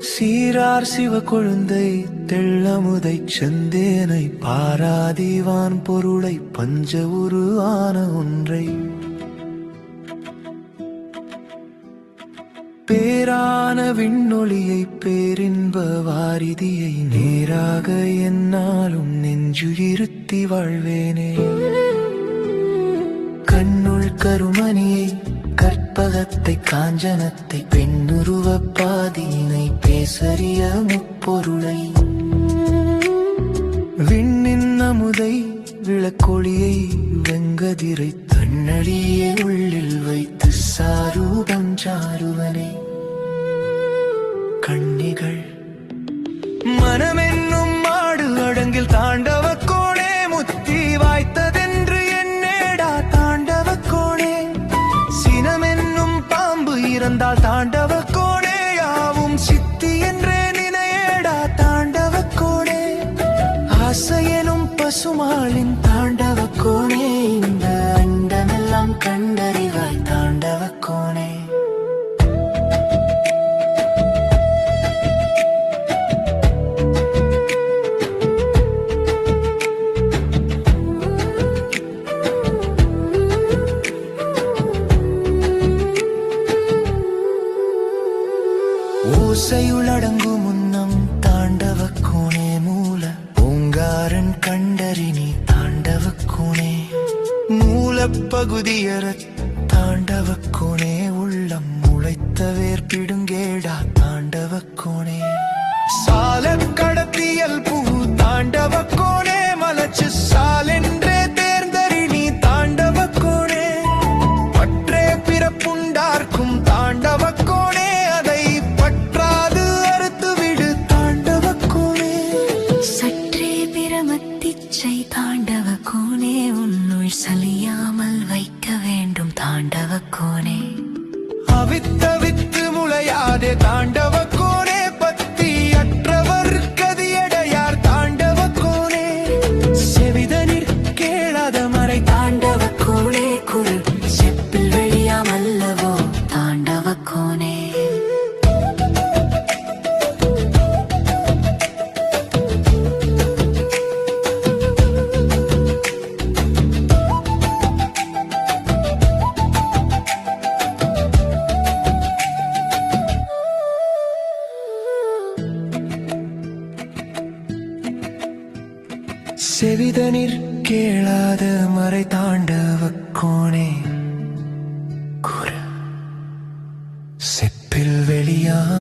சீரார் சிவ கொழுந்தை தெள்ளமுதை செந்தேனை பாராதிவான் பொருளை பஞ்ச உருவான ஒன்றை பேரான விண்ணொளியை பேரின்ப வாரிதியை நேராக என்னாலும் நெஞ்சுயிருத்தி வாழ்வேனே. கண்ணுள் கருமணியை கற்பகத்தை காஞ்சனத்தை பெண்ணுருவ பாதியினை பேசறிய முப்பொருளை விண்ணின் அமுதை விளக்கொளியை வெங்கதிரை தன்னடியே உள்ளில் வைத்து சாரூபம் சாருவனே. கண்ணிகள் மனமென்னும் மாடு அடங்கில் தாண்டவ கோணே முத்தி வாய்த்ததென்று என்னேடா தாண்டவ கோணே. சினமென்னும் பாம்பு இறந்தால் தாண்டவ கோணே யாவும் சித்தி என்றே நினையேடா தாண்டவ கோணே. ஆசையெனும் பசுமாளின் தாண்டவ கோணே இந்த அண்டமெல்லாம் கண்டறிவாய் தாண்டவ கோணே. ஓசையுளடங்கும் முன்னம் தாண்டவ கோணே மூல பூங்காரன் கண்டறினி தாண்டவ கோணே. மூலப்பகுதியற தாண்டவ கோணே உள்ளம் முளைத்த வேர்பிடுங்கேடா தாண்டவ கோணே. சால கடத்தியல் பூ தாண்டவ கோணே மலச்சு சாலென்றே தேர்ந்தறினி தாண்டவ கோணே. பற்றே பிறப்புண்டார்க்கும் தாண்டவ கோணே அதை பற்றாது அறுத்து விடு தாண்டவ கோணே. சற்றே பிரமத்திச்சை தாண்டவ கோணே உன்னுள் சலியாமல் வைக்க வேண்டும் தாண்டவ கோணே. அவித்தவித்து முளையாதே தாண்டவ கோணே பத்தி அற்றவர் கதியடையார் தாண்டவ கோணே. செவிதனிற் கேளாத மறை தாண்டவ கோணே குரு செப்பில் வெளியாமல்லவோ தாண்டவ கோணே. செவிதனிற் கேளாத மறை தாண்டவ கோணே.